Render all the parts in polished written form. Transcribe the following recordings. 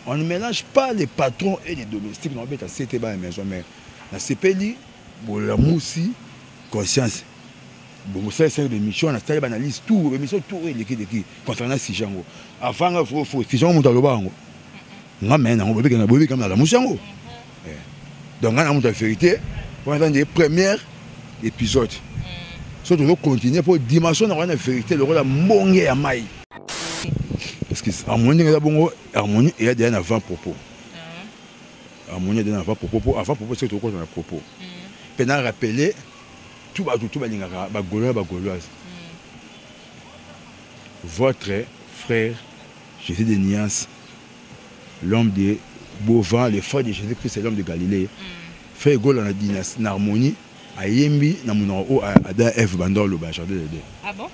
On ne mélange pas les patrons et les domestiques. On va c'était dans la maison, mais la CPLI, pour la moussi, conscience. Bon, ça c'est des missions, on a fait l'analyse, tout, les missions, tout, les qui concernant si gens. Avant, il faut si gens ont dans le bas. On amène, on va bien comme la mousse. Donc, on a la vérité, on a les premiers épisodes. Surtout, on continue pour dimension, on a la vérité, le rôle de Mongé à Maï. Parce que harmonie il y a des avant-propos. Harmonie il y a des avant-propos. Avant-propos, c'est tout quoi dans le propos. Pendant rappeler, tout les Gauloises. Votre frère, Jésus de Nias, l'homme de Beauvant, le frère de Jésus-Christ, c'est l'homme de Galilée. Frère Gaul dans la dynastie, en harmonie, à Yembi, dans mon nom, à F. Bandor, le jardin de Dieu. Ah bon?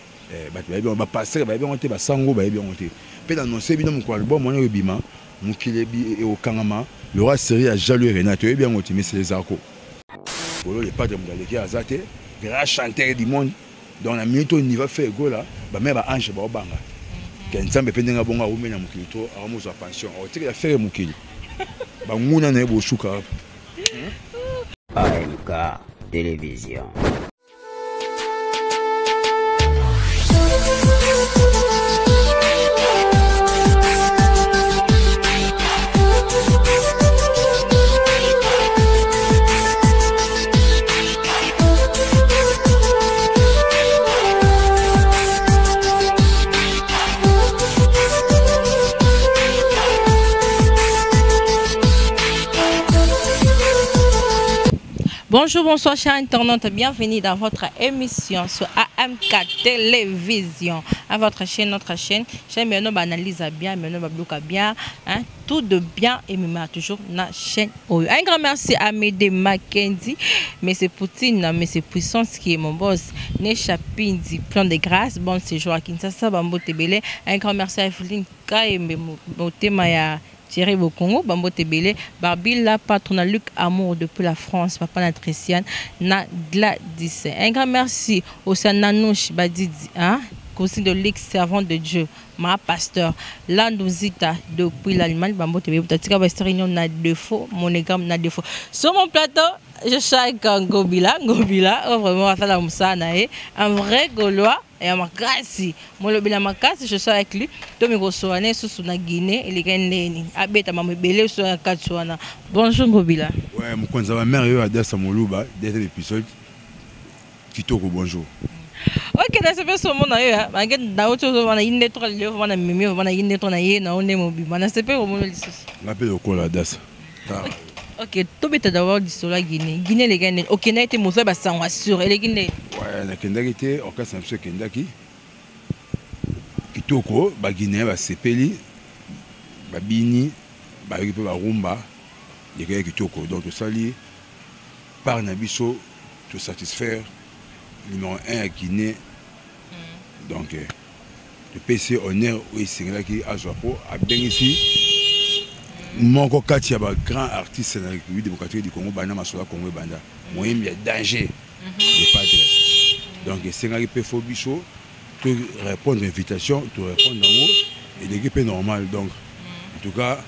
On va passer, on va bien monter, on va sango, on va bien monter. Puis dans nos séminaires, mon album, mon ebima, mon kilebi et au Kangama, le roi série à Jalou et Renato, et bien monté, mais c'est les arcos. Pour le padre de qui a zaté, grand chanteur du monde, dans la minute où il va faire go là, bah même à Ange, bah au banga. Quand il s'en pendant bon à oumer na mukilito, à mon pension, on tire la faire mukili. Bah mouna na ebo chouka. AMK Télévision. Bonjour, bonsoir chers internautes, bienvenue dans votre émission sur AMK Télévision, à votre chaîne, notre chaîne. J'aime bien, analyse bien, bien, hein, tout de bien et me toujours na chaîne. Un grand merci à Médé Mackenzie, mais c'est Poutine, mais c'est Puissance qui est mon boss. Nechapindi, plein de grâce, bon séjour à Kinshasa, Bambo Tebele. Un grand merci à Eveline Kaye, mon thème à Thierry Bokongo, Bambo Tebele, Barbila, patron Luc Amour depuis la France, Papa Natriciane, na Gladys. Un grand merci au Sananouche Badidi, hein, conseil de l'ex-servant de Dieu, ma pasteur, Landouzita depuis l'Allemagne, Bambo Tebele, Tatika Western, na défaut, monogramme na défaut. Sur mon plateau, je suis avec Ngobila, vraiment, un vrai Gaulois. Et à Makassi, moi le bilan Makassi, je suis avec lui. Tout me reçoit sous la Guinée et les Guinéens. Abeta m'a belé sur la Katsuana. Bonjour Ngobila. Ouais, mon conseil ma mère a dit à Moluba, deuxième épisode. Kitoko bonjour. Ok, dans ce fait ce monde là, ma gueule dans autre chose, on a une lettre, on a mimi, on a une lettre, on a yé, on est mobile. On a sepé au monde là. L'appel au col à Das. Ok, tout bête d'avoir dit sur la Guinée. Guinée les Guinéens. Ok, n'a été moussé, bah ça on assure. Et les Guinéens. Ouais, la Kendaki était, au cas c'est un monsieur Kendaki. Kitoko, bah Guinée, bah Sepeli, bah Bini, bah Ripe, bah Rumba, les gars Kitoko. Donc tout ça lié, par Nabiso, tout satisfaire, numéro 1 à Guinée. Donc, le PC honneur, oui, c'est là qui a Joapo, à bien ici. Mon Kati a un grand artiste dans la République démocratique du Congo, Bana Masola Congo Banda. Moi, il y a danger de pas de. Donc, c'est un peu faux bichot, tu répondre à l'invitation, tu répondre en haut, et l'équipe est normale. Donc, en tout cas,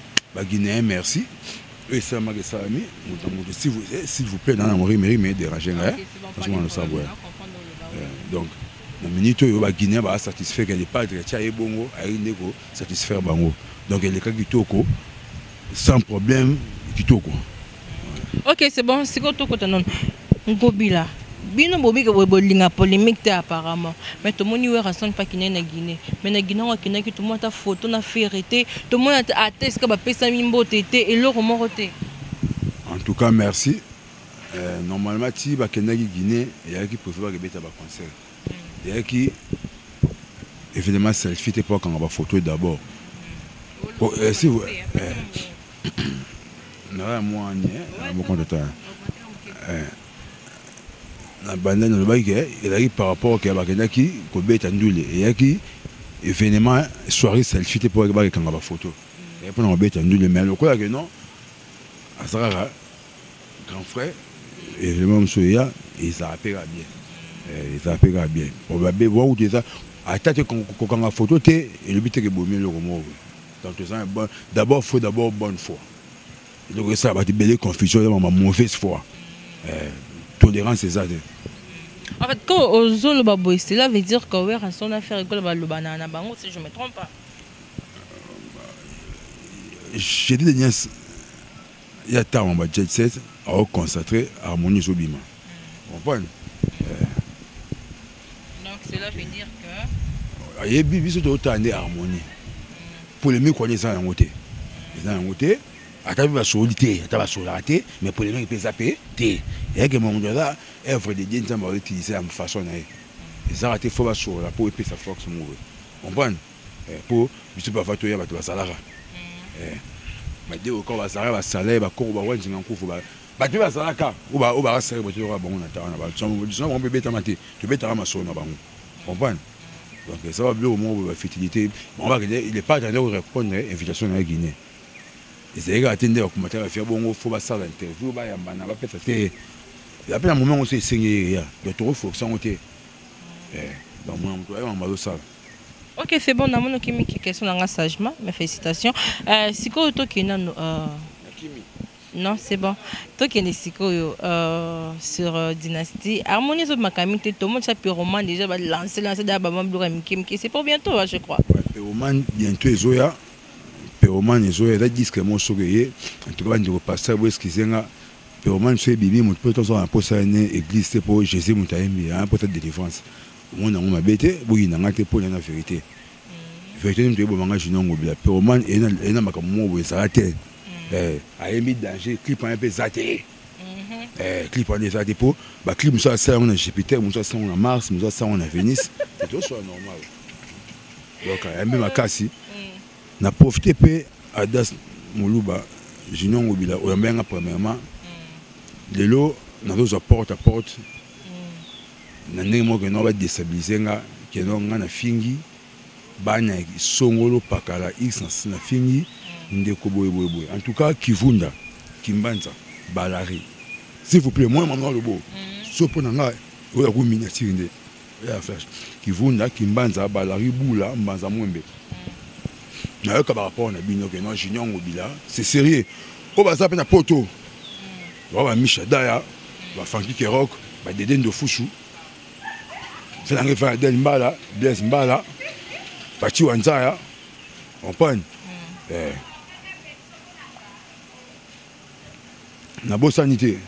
Guinéen, merci. Et ça m'a dit, s'il vous plaît, dans la mairie, mais dérangez, franchement, on le sait. Donc, la minute où les Guinéens va satisfaire qu'elle n'est pas de bongo, satisfaire bango. Donc, il y a des cas qui sans problème, Kitoko. Ok, c'est bon, c'est quoi ton côté non? Ngobila. Bino bobi que bolinga polémique apparemment. Mais tout le monde y rassemble pas qui na Guinée. Mais na Guinée on a qui tout le monde a photo na vérité, tout le monde a attesté que ba pesa mimbo tété et l'euro moroté. En tout cas, merci. Normalement si ba kenaki Guinée, il y a qui préfère que beta ba concert. Il y a qui évidemment selfie t'es pas quand on va photo d'abord. Si vous non, moi, je suis content. La bandane, il arrive par rapport à quelqu'un qui est en doule. Il y a qui, événement, soirée selfie pour que quand on va photo. Il y a pas en doule, mais le quoi que non, à Sarara, grand frère, événement, il s'appellera bien. Il s'appellera bien. On va bien voir où tu es ça. À tête quand on a photo, et le but est que vous mieux le remords. Donc, d'abord, il faut d'abord bonne foi. Donc, ça va te belle confusion, ma mauvaise foi. Tolérance, c'est ça. En fait, quand aux zones baboy, cela veut dire que ouais, on a fait école le banana bango, si je me trompe pas. J'ai dit il y a tant de jet set à concentrer harmonie au bima. Vous comprenez? Donc cela veut dire que il y a bibi sur autant d'harmonie. Pour les mieux connaître ça en côté. Dans en côté, à ta vie solité, à ta vie solité, mais pour les mecs qui peuvent zapper, t'es. Et que mon dieu là, œuvre de Dieu, ça va utiliser la façon là. Et ça a été fort sur la peau et puis sa force mourir. Vous comprenez? Pour je sais pas faire tout y a pas ça là. Mais dès qu'on va s'arrêter, va saler, va courir, va voir si on couvre, va tu vas s'arrêter ou va serrer, tu vas bon on attend, on va bébé tamaté, tu bébé tara maçon na bango. Comprendre? Donc ça va bien au moins la fertilité. On va regarder, il est pas en train de répondre à l'invitation de la Guinée. Et c'est gars attendre au commentaire faire bon faut pas ça l'interview, va yamba na va peut-être il y a plein de moments où c'est saigné de trop faut que ça monte. Donc moi on va ça. ok, c'est bon, on a une question dans sagement, mes félicitations. Si quoi toi qui non, c'est bon. Toi qui es sur Dynastie, Harmonie sur ma camille, tout le monde s'est roman déjà lancé d'abord c'est pour bientôt, je crois. Roman bientôt Ezoya. Roman Ezoya, là disque mon sourire. En tout cas, on va passer où est-ce qu'ils sont. Roman c'est bibi, mon peut être un poste à une église pour Jésus Moutaïmbi, un poste de défense. On a ma bête, oui, il n'a pas pour la vérité. Vérité, nous devons manger une longue bila. Roman est un macamou où ça a été. A émis danger, clip un peu zaté. Clip en zaté pour, clip nous ça on a Jupiter, nous ça on a Mars, nous ça on a Vénus. C'est tout soit normal. Donc a même ma casse. Na profité pe Adas Moluba, Junior Obila, on a bien premièrement. Les lots, nous avons porte à porte. Na ndenge que nous va déstabiliser nga que nous nga na fingi bana songolo pakala x na fingi ndeko boy. En tout cas Kivunda Kimbanza Balari s'il vous plaît moi maman le beau so pona nga o la ko miniature ndé ya flash Kivunda Kimbanza Balari Bula Mbanza Mwembe na yo ka ba rapport na bino que non Junior Obila c'est sérieux o ba zapena poto ba Misha Daya ba Frankie Kerok ba Deden de Fouchou c'est la référence d'El Mbala, Blaise Mbala, Pachi Wanzaya, on prend. Na bo sanité.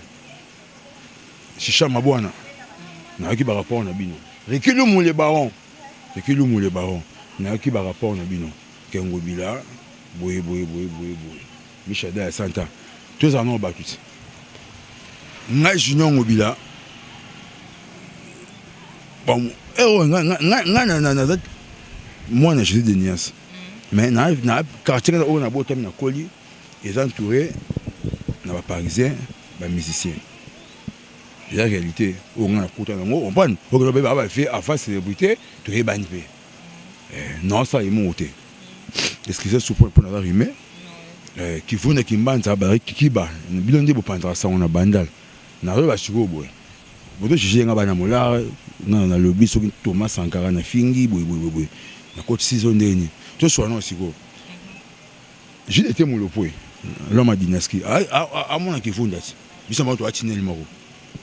Chicha Mabwana. Na qui par rapport na bino. Reculons mou les barons. Na qui par rapport na bino. Kengo Bila, boy. Michada Santa. Tous en ont battu. Na Junior Obila. Bon, moi, je suis de Nias. Mais dans le quartier où on a beau terminer à Coli, ils sont entourés de Parisiens, de musiciens. C'est la réalité. On a on prend, on a fait avant célébrité, tu es banni. Non, ça est monté. Est-ce que c'est sous pour nous arriver? Qui font des kimbanza, qui bat, nous bilons de prendre ça, on a bandal. N'a pas de boy. Bodo jije nga bana mola na lobby so Thomas Sankara na fingi boy na côte saison dernier to so non siko j'ai été mon lopoe l'homme Dynastie a mon qui funda bisa ma to atinel moko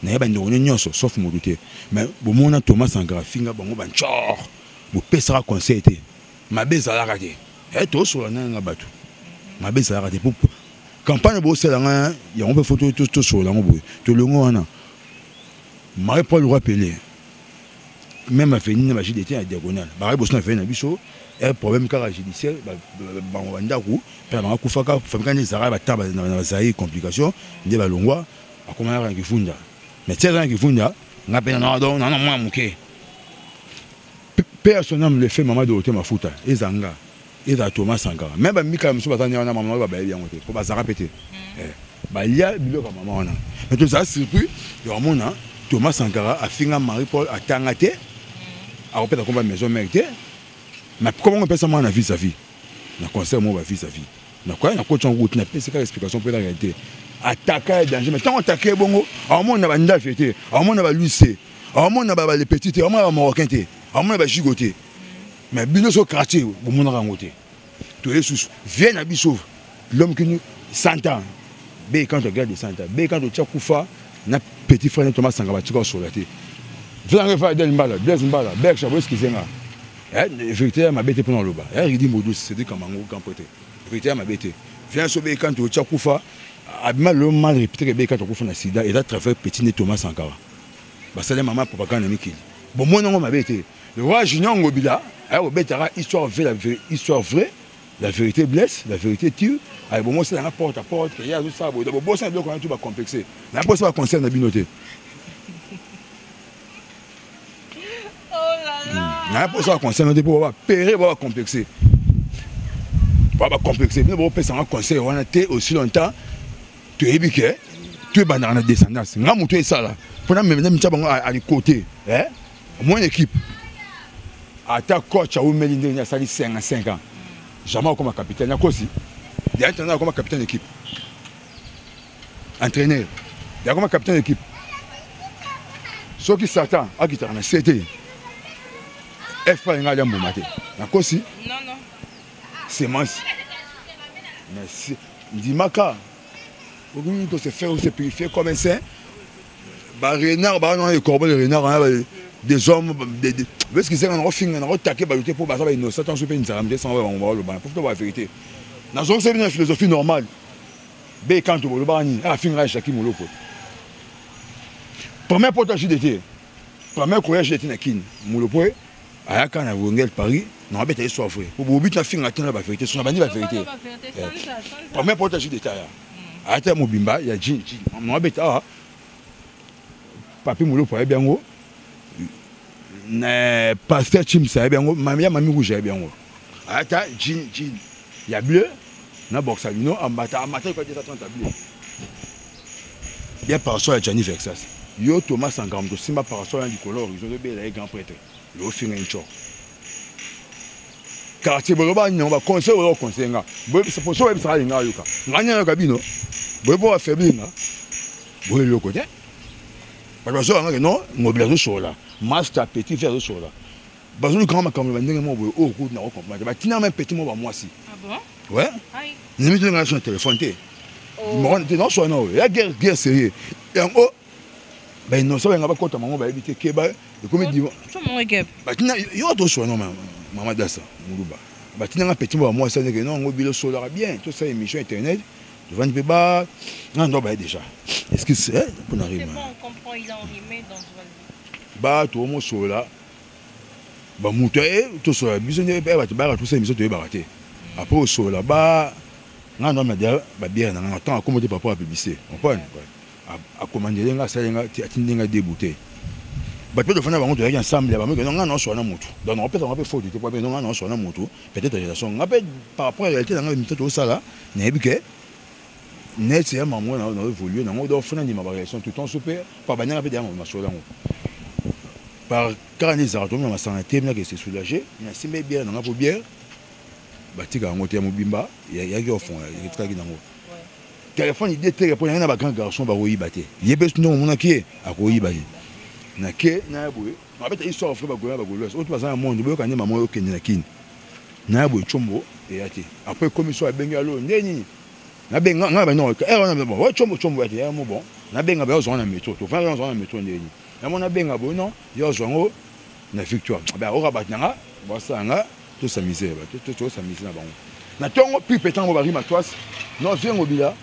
na yeba ndo nyonso sauf mo douté mais bo mona Thomas Sankara finga bango ban chor bo pesa conseil té ma beza la raté et to so na nga batu ma beza la raté pour campagne bo sela nga ya on peut photo to so la ngo boy to longo wana Marie-Paul rappelé, même à Fénine, ma j'étais à diagonale. Marie-Paul a fait un abisso, un problème car judiciaire, Bandakou, Père Koufaka, Fabrican des Arabes, à table dans la complication, des ballons, à comment un qui funda. Mais c'est un qui funda, on a peine non, moins mouqué. Père son homme le fait maman de hôtel ma fouta, et Zanga, et à Thomas Sankara. Même à Mika, M. Batani, on a maman, va bien monter, pour pas répéter. Il y a le maman. Mais tout ça, c'est plus, il y a un monde, Thomas Sankara a fini Marie-Paul à Tangaté, a repéré la maison méritée. Mais comment on peut ça dans la vie sa vie? Dans le concert, moi, ma vie sa vie. Dans quoi? Dans coach en route, n'a pas explication pour la réalité. Attaquer danger. Mais tant on attaque bon, à moins on a bandal fêté, à moins on a lycée, à moins on a les petits, à moins on a marocain, à moins on a gigoté. Mais bien sûr quartier, au monde a rencontré. tu es sous. Viens à Bissau. L'homme qui nous 100 ans. B quand tu regardes 100 ans. B quand tu as Koufa, na petit frère Thomas Sangaba, tu as sur la tête. Viens à faire des mbala, Blaise Mbala, Berk Chabos qui s'en a. Effectivement, ma bête pour le bas. Il dit Modou, c'est comme un grand côté. Effectivement, ma bête. Viens sur B quand tu as Koufa, abîme le mal répété que B quand tu as Koufa na sida, et là, travaille petit Thomas Sankara. Bah, c'est la maman pour pas qu'on ait mis. Bon, moi, non, ma bête. Le roi Junior Ngobila, histoire vraie, la vérité blesse, la vérité tue. Bon, moi, c'est la porte à porte, il y a tout ça. Bon, c'est un bloc qu'on a tout complexé. La porte, ça va concerner la binoté. Oh là là! La porte, ça va concerner la binoté pour périr, pour complexer. Pour complexer. Mais bon, ça va concerner, on a été aussi longtemps, tu es ébiqué, tu es dans la descendance. Nous avons tout ça là. Pendant que nous sommes à côté, mon équipe, à ta coach, à Oumelinde, il y a 5 ans. Jamais comme capitaine, il y a entraîneur comme capitaine d'équipe. Entraîneur, il y a comme capitaine d'équipe. Ceux qui s'attendent à qui t'en a cédé, F pas un bon matin. D'accord si? Non, non. C'est mince. Mais il dit Maka, il faut se faire ou se purifier comme un saint. Renard, les corbeaux, les renards, des hommes, parce qu'ils ont refait, on a attaqué pour baser une innocente, on se fait une saramde, sans voir le bain, pour voir la vérité. Dans une philosophie normale, B quand tu vois le bain, à la fin, là, chacun m'a l'opé. Premier potage d'été, premier courage d'été, Nakin, m'a l'opé, à la canne à Wongel Paris, non, mais t'es soif. Pour vous, but la fin, la vérité, son abandon la vérité. Premier potage d'été, à la tête, Mobimba, il y a Jean, mon habitat. Papi Moulo pour bien haut. Pasteur Chim, ça bien haut. Mamie Rouge, bien haut. Attends, Jean. Il y a bleu. Na Boxalino, en matin, quand il y a 30 bleu. Il y a parasol à Gianni Vexas. Yo Thomas Sangam, si ma parasol du color, ils ont le grand prêtre. Le haut fin un chor. Quartier Boloba, on va conseiller ou conseiller. C'est pour ça que ça va aller. On a un cabine. Vous pouvez affaiblir. Vous voyez le côté. Parce que non, mobilisation sur là, master petit faire sur là. Parce que quand on va venir moi au route na comprendre. Ba tina même petit moi moi si. Ah bon? Ouais. Ni mettre dans son téléphone té. Moi on était dans son non, la guerre sérieux. Et en haut ben non ça va pas compte maman ba éviter que ba comme dit. Ça mon équipe. Ba tina yo to so non maman dassa Muluba. Ba tina petit moi moi ça que non mobilisation sur là bien, tout ça émission internet. Devant le bas, non, déjà. Est-ce que c'est pour arriver? C'est bon, on comprend, il a enrimé dans ce bah, tout le monde sur là. Bah, monter, tout ça, besoin de faire, tout ça, besoin de barater. Après, au sol là, bah, non, mais derrière, bah, bien, on attend à commander par rapport à la publicité. On peut, à commander, là, ça, il y a des bouteilles. Bah, peut-être que on doit ensemble, non, sur la moto. Donc, on peut faire faute, non, sur la moto. Peut-être que on rappelle par rapport à la réalité, dans la méthode, tout ça là, n'est pas que. Net c'est un moment où on a évolué, on a offert des variations tout le temps super, par bannière avec des moments sur la route. Par 40 zaratomes, on a senti que c'est soulagé, on a simé bien, on a pour bière, bâti à monter à Mobimba, il y a au fond, il y a très bien. Téléphone, il était pour un grand garçon, il y a battu. Il y a besoin de mon acquis à quoi il battu. Naké, Naboué, on a fait histoire de Bagoula, Bagoulas, autre façon, un monde, il y a un maman au Kenakin. Naboué, Chombo, et après, commission à Bengalo, Neni. Na benga nga ba non on a bon chombo ati ya mo bon na benga ba zo na métro to fa zo na métro ndeni na mo na benga bo non yo zo ngo na victoire ba o rabat nga ba sanga to s'amuser ba to s'amuser na bango na tongo pi petan mo ba rima toas non vient obila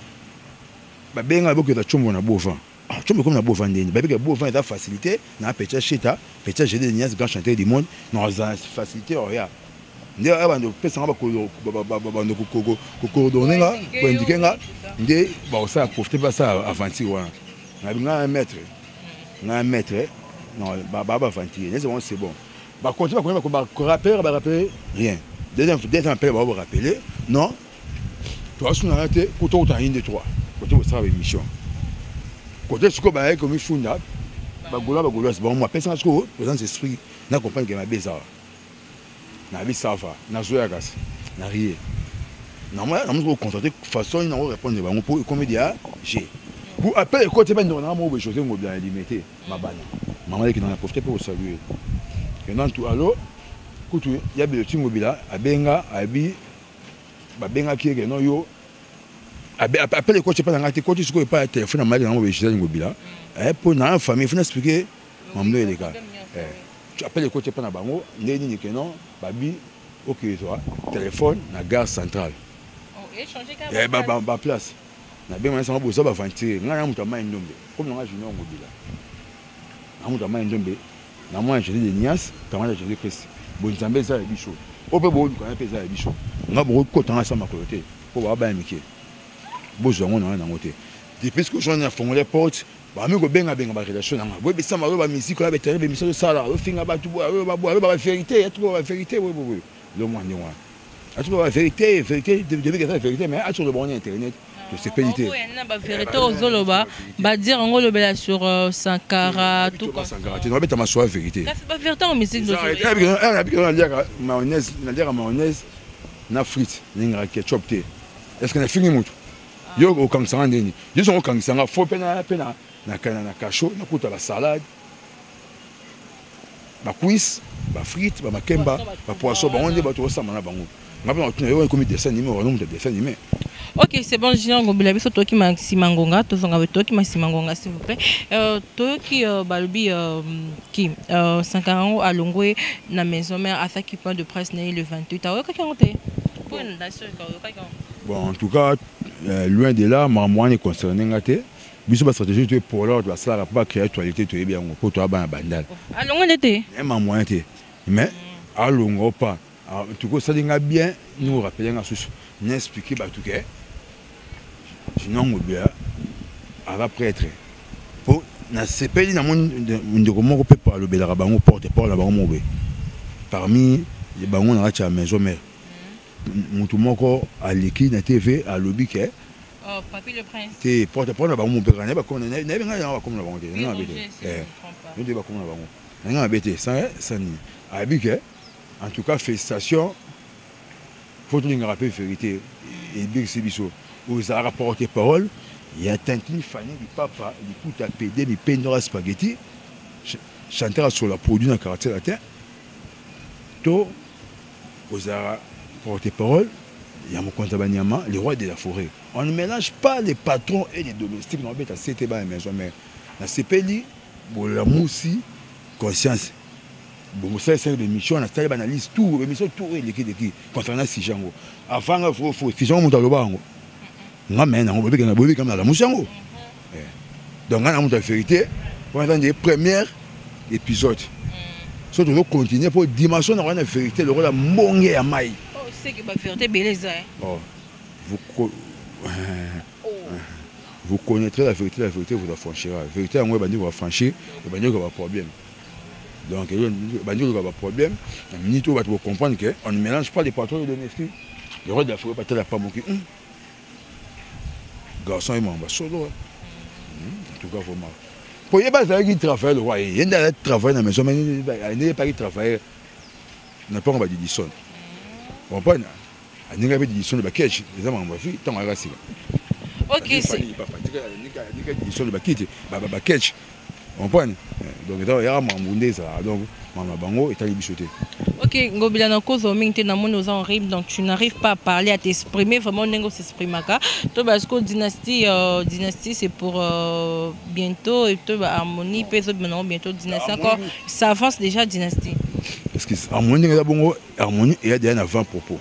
ba benga bo ke ta chombo na bofa chombo comme na bofa ndeni ba ke bofa ta facilité na pecha chita pecha j'ai des nias grand chanteur du monde non facilité rien. Ndé abando pesa ngaba ko coordonner nga ko indiquer nga ndé ba ça profiter pas ça aventure wana na un maître non ba aventure c'est bon ba continuer ba rappeler rien deuxième appel ba rappeler non toi on a raté pour tout en 1 2 3 côté ça émission côté ce que ba comme funda ba gola c'est bon moi pesa ce présence esprit na comprendre que ma bizarre na vie ça va na zoya gas na rien normalement on va contenter façon il on répondre ba pour comme dire j'ai pour après côté ben on a mo be chose mo bien limité ma bana maman qui en a profité pour saluer et non tout allo kutu ya be tingo bila abenga abi babengaki ke non yo appelle coach pas ngati coach siko pas téléphone na mali na mo Gisèle Ngobila pour na famille faut expliquer mamno les gars tu appelles coach pas na bango ndeni ni que non babi OK toi téléphone na gare centrale ba place na benga ça boza ba vantir ngana mutu ma ndombe comme na Junior Ngobila na mutu ma ndombe na moi j'ai des nias comment j'ai des Christ bon nzambe za bicho ope bo luka na pesa bicho nga bo ko tanga sa makolote po ba ba miki bozo ngona na ngote depuis que j'en ai fondé les portes ba mi ko benga ba relation nga bo bisa ma ba musique la betere be mission sala o finga ba tu ba vérité ya tu ba vérité oui le moins ni moi a tu ba vérité devait être vérité mais a sur le bon internet de c'est pédité ba vérité ozoloba ba dire ngolo bela sur Sankara tout comme Sankara tu dois mettre ma soie vérité c'est pas vérité en musique de mayonnaise na frites ninga ketchup te est-ce que na fini mutu yo au kangsanga ndeni yo sont au kangsanga fo pena na kacho na kuta la salade ba cuisse ba frites ba makemba ba poisson ba onde ba to sama na bango ngapena tuna yo comme dessin animé on nom de dessin animé. OK, c'est bon, Junior Ngobila biso to ki Maxima Ngonga to zonga to ki Maxima Ngonga s'il vous plaît. To ki balbi ki Sankarango alongwe na maison mère à qui point de presse né le 28 août ka ngote. Pour une date bon en tout cas loin de là moi est concerné ngate biso ba stratégie to pour l'ordre la sala pas créer actualité to bien pour to ba bandal. Alongwe d'été. Moyen té mais alongo pas en tout cas ça dinga bien nous rappeler nga sous n'expliquer ba tout que Junior Ngobila va prêtre pour na sepeli na monde de comment on peut pas le bela bango porte par la bango parmi les bango na la maison mère mutu moko aliki na TV à lobby que oh papi le prince te porte par la bango pe kana ba comme na nga comme la bango na bete nous débat comme la bango na bete ça ni abi que en tout cas félicitations faut tout nous rappeler vérité et big sibiso aux a rapporté parole il y a Tantine Fanny du papa du coup à PD mi pendora spaghetti chanter sur la produit dans caractère la terre to aux a porté parole il y a mon compte Banyama les rois de la forêt on ne mélange pas les patrons et les domestiques dans bête à c'était ba maison mais na sepeli bon la moussi conscience bon ça c'est une mission na tali analyse tout émission tout et qui concernant si jango avant faut si jango muta lobango ngamen on bobi comme la musango donc on a une vérité pour entendre les premiers épisodes surtout nous continuer pour dimension on a une vérité le rôle la monge à mai oh c'est que ba vérité beleza oh vous connaîtrez la vérité vous affranchira la vérité on va dire va franchir et va dire qu'on va problème donc il y a pas problème ni tout va comprendre que on ne mélange pas les patrons et les domestiques le rôle de la forêt pas pas manquer garçon et moi solo en tout cas vraiment pour y pas qui travaille le roi il y a travail dans la maison mais il n'est pas qui travaille n'a pas on va dire son on pas il n'y a pas de son de bakage les hommes on va faire tant à rasser OK c'est pas fatigué son de bakite bakage on prend donc il y a mamundé ça donc maman bango et tali bichoté. OK Ngobila na cause mingi na mono za en rime donc tu n'arrives pas à parler à t'exprimer vraiment nengo s'exprimer ka to parce que dynastie c'est pour bientôt et to harmonie peut maintenant bientôt dynastie encore ça avance déjà dynastie parce que harmonie là bongo harmonie et il y a avant propos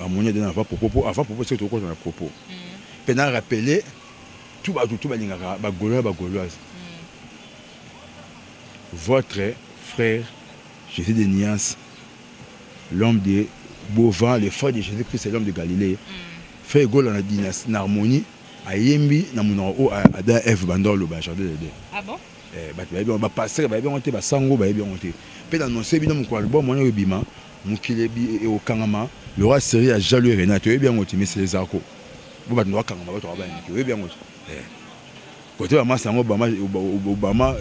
harmonie de avant propos c'est tout quoi dans propos pendant rappeler tout ba lingaka ba gauloise votre frère Jésus de Nias, l'homme de Bovin, le frère de Jésus-Christ, c'est l'homme de Galilée. Frère Gaulle en a dit en harmonie, à Yembi, dans mon nom, à F. Bandor, le jardin de Dieu. Ah bon? On va passer, on va bien monter, on va sango, on va bien monter. Puis dans mon sébi, mon album, mon bima, mon kilebi et au Kangama, le roi série à Jalou et Renat, tu es bien monté, mais c'est les arcos. Vous va nous Kangama, tu es bien monté. Côté Obama,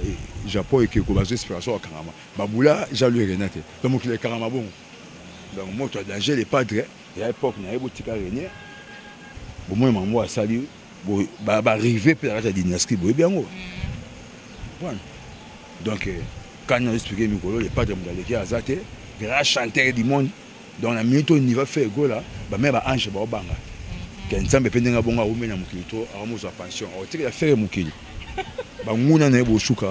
Japon et Kiko, basé inspiration au Kangama. Baboula, Jalou et Renat. Donc, il est Kangama bon. Donc, moi, tu as danger, les padres, et à l'époque, il y a un boutique à René. Bon, moi, maman a sali, bah, arriver, puis la dynastie, bon, bien haut. Donc, quand on a expliqué Mikolo, les padres, qui a zaté, les grands chanteurs du monde, Donc la minute on y va faire go là, bah même ba ange ba banga. Quand ça me pendant bonga ou mena mukili to, a mo za pension. O tiki la faire mukili. Ba nguna na bo shuka.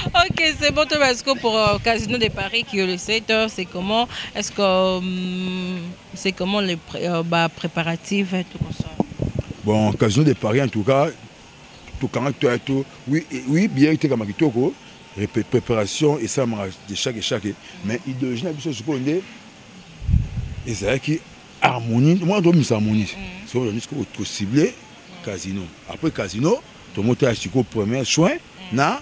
Ok, c'est bon, parce que pour Casino de Paris qui est le 7h, c'est comment? Est-ce que c'est comment les préparatifs et tout ça? Bon, Casino de Paris en tout cas, tout quand tout oui bien été comme kitoko, préparation et ça de chaque mais idéologie na biso supposé et c'est qui harmonie, moi dois mis harmonie. C'est on dit que ciblé Casino. Après Casino, tout le monde a acheté premier soin na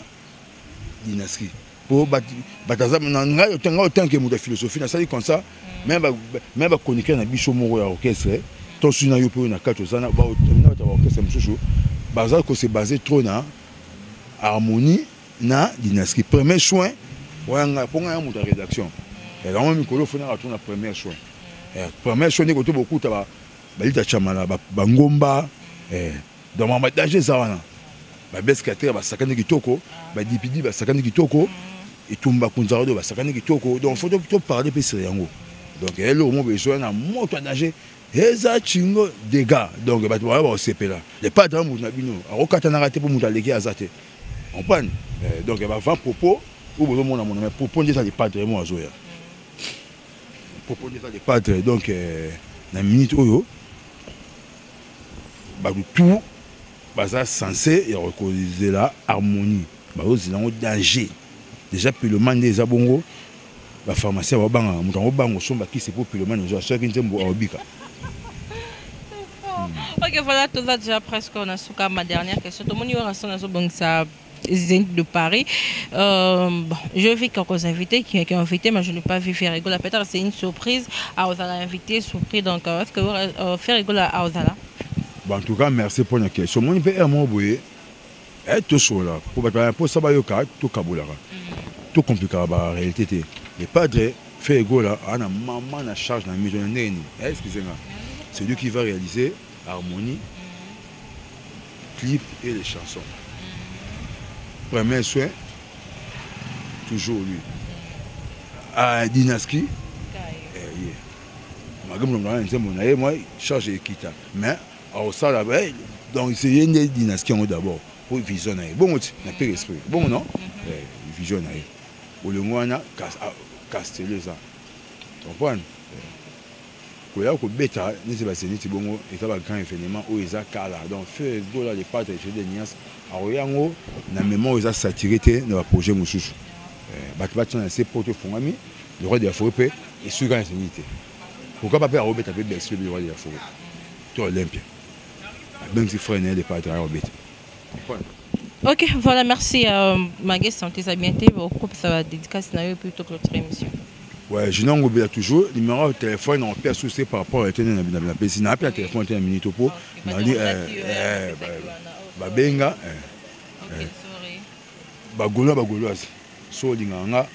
dynastie pour bataza na autant que mon philosophie na ça dit comme ça même chroniquer na biso moko ya orchestre to suna yo pe na kato sana ba orchestre msusu bazal ko se basé trop na harmonie na dynastie premier soin wanga ponga ya muta rédaction et là on mikolo fona ka tuna premier soin ko to beaucoup ta ba lita chamala ba ngomba dans ma danger ça wana ba beskater ba sakani kitoko ba dipidi ba sakani kitoko et tumba kunzaro ba sakani kitoko donc faut to parler pe sur yango donc elle au moins besoin na moto danger eza chingo dégâts donc ba to ba CP là les pas dans mon abino a okata na raté pour muta leki azate on prend donc ba vent propos ou besoin mon mais propos déjà les padres moi azoya propos déjà les padres donc na minute oyo ba tout baza censé reconnaître la harmonie baozi nango danger déjà pilomane des abongo ba pharmacien ba banga mutango bango somba ki c'est pour pilomane zo soki nzembo obika. Ok, voilà, tout ça déjà presque on a souka ma dernière question. Tout le monde y aura son ça de Paris. Bon, je vis quelques invités qui ont invité, mais je n'ai pas vu Ferrigola. Peut-être c'est une surprise à Ozala invité, surpris. Donc, est-ce que Ferrigola à Ozala? Bon, en tout cas, merci pour la question. Mon père est mon boy. Et tout ça là. Pour ça, tout kaboula. Tout compliqué la réalité. Les padres, Ferrigola, on a maman la charge dans la maison. Excusez-moi. C'est lui qui va réaliser harmonie, clip et les chansons. Premier soin, toujours lui. À Dynastie, moi, charge et quitte. Mais, alors ça, là, donc c'est une dynastie d'abord, pour visionner. Bon, on a pas l'esprit. Bon, non? Visionner. Pour le moins, on a castellé ça. Tu comprends? Quand il y a un bêta, nous sommes bon, et ça va grand événement où ils ont cala. Donc, fait là les pâtes et des nias. Alors, il y a un moment où ils ont saturé dans le projet Moussouchou. Batman a ses potes font ami, le roi de la forêt et sur grand insénité. Pourquoi pas faire un bêta avec le roi de la forêt? Tout Olympia. Même si frère n'est pas très bête. Ok, voilà, merci. Ma guest santé, ça bien été. Beaucoup ça va dédicacer plutôt que notre émission. Ouais, je n'en oublie toujours. Le numéro de téléphone, on peut soucier par rapport à la téléphone. Si on a appelé le téléphone, on a minute pour. On a dit, Babenga, Bagolo, so linganga,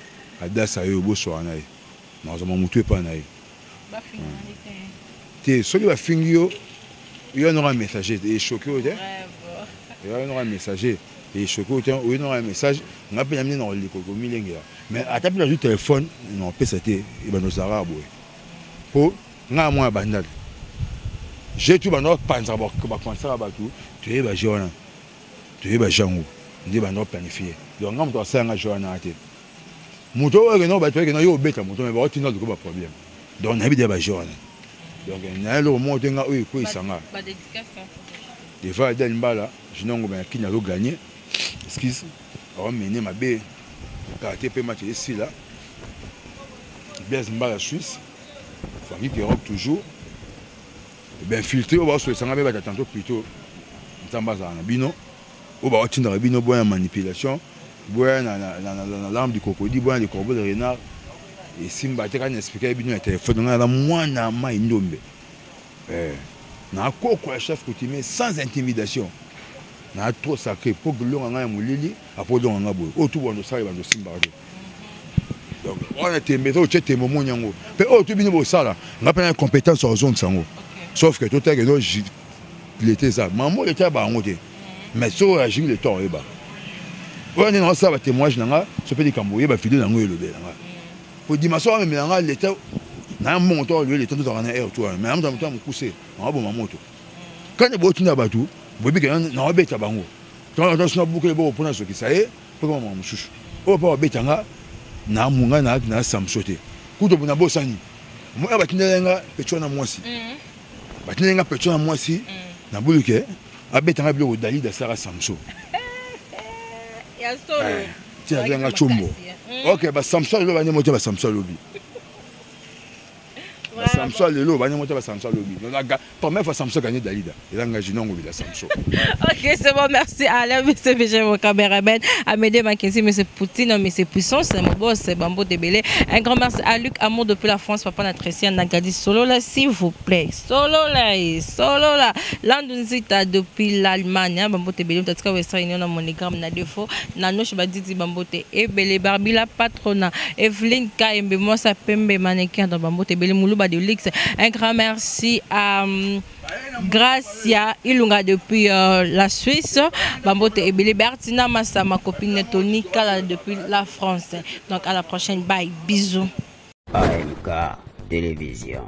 Adasa Yobo Soanaï. Nous avons monté pas naï. T'es celui qui va finir, il y aura un messager, il est choqué. Il y aura un messager. Et choqué autant, il y aura un message. On a pu amener dans le millénaire. Mais à taper le téléphone, on peut c'était et ben nos arabes. Pour n'a moins bandal. J'ai tout dans notre panza que va penser à tout. Tu es Joana. Tu es Jango. On dit non planifié. Donc on doit faire un Joana à tête. Mouto que non, bah tu es que non, il y a bête mouto mais tu n'as pas problème. Donc on a bien Joana. Donc on a le moment où on a eu quoi ça nga. Ba dédicace. Des fois dans bala, je n'ai pas qui n'a pas gagné. Excuse. On mener ma bé. KTP match ici là. Bien Zimba la Suisse. Famille qui rock toujours. Bien filtré, on va se faire tantôt plutôt. Zamba za na bino. On va atteindre bino boya manipulation. Boya na l'arme du crocodile, boya le corbeau de renard. Et Simba te kan expliquer bino le téléphone na mwana ma indombe. Na koko chef coutumier sans intimidation. Na trop sacré pour que l'on a moulili après on a beau tout bon ça va de Simba donc on a été méthode tu es moment nyango pe tout bino bo sala on a une compétence en zone sango sauf que tout est que non il était ça maman était ba ngote mais so agir le temps eba on est dans ça va témoignage nanga ce petit camboyé ba fidèle nango le be nanga pour dimanche même là l'état na mon temps le temps dans un air toi mais en même temps me pousser en bon moto quand les bottes na batu bobi que na beta bango quand on a beaucoup de pour ça qui ça est pour moi mouchou o pas betanga na munga na samsote kuto buna bosani moi batinenga petona mwasi batinenga petona mwasi na buluke abetanga bilo dali da sara samso ya solo tiens nga chombo OK ba samso lo banye moto ba samso lobi Samson lelo banya monter ba Samson lobi. Donc première fois Samson gagné Dalida. Il a engagé non la Samson. OK, c'est bon, merci Alain, monsieur VG mon caméraman, Amédée Mackenzie, monsieur Poutine, monsieur Puissance, c'est mon boss, c'est Bambo Debélé. Un grand merci à Luc Amour depuis la France, papa Natricia Nagadi solo là s'il vous plaît. Solo là. Landunzita depuis l'Allemagne, Bambo Debélé, peut-être que vous êtes réunis dans monogramme na défaut. Nano Chibaditi Bambo Debélé, Barbila Patrona, Evelyne Kaembe, moi ça pembe mannequin dans Bambo Debélé Moulouba de Lix. Un grand merci à Gracia Ilunga depuis la Suisse, Bambote Ebele Bertina Massa, ma copine Tony Kala depuis la France. Donc à la prochaine, bye, bisous. AMK Télévision.